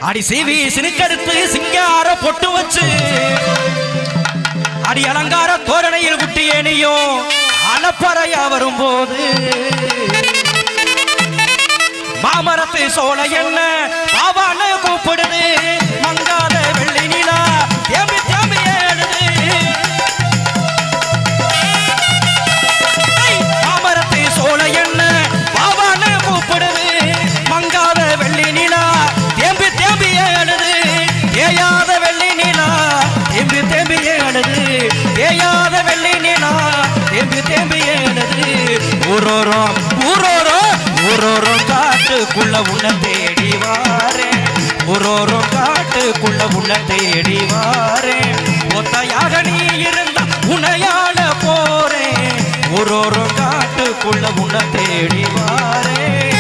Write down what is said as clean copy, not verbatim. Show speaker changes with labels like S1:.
S1: அடி சீவி சினுக்கெடுத்து சிங்கார பொட்டு வச்சு அடி அலங்கார தோரணையில் குட்டியேனியும் அலப்பறையா வரும்போது மாமரத்து சோலை என்ன பாவான்னு கூப்பிடுது மங்காத வெள்ளி நிலா தேம்பி தேம்பி ஏழுது மாமரத்து சோலை என்ன பாவான்னு கூப்பிடுது மங்காத வெள்ளி நிலா தேம்பி தேம்பி ஏழுது தேயாத வெள்ளி நிலா தேம்பி தேம்பி ஏழுது தேயாத வெள்ளி நிலா தேம்பி தேம்பி ஏழுது ஊரோரம் ஊரோரம் ஊரோரம் காட்டுக்குள்ள உன்னை தேடி வாரேன் ஊரோரம் காட்டுக்குள்ள உன்னை தேடி வாரேன் ஒத்தையாக நீ இருந்தா உன்னையாள போறேன் ஊரோரம் காட்டுக்குள்ள உன்னை தேடி வாரேன்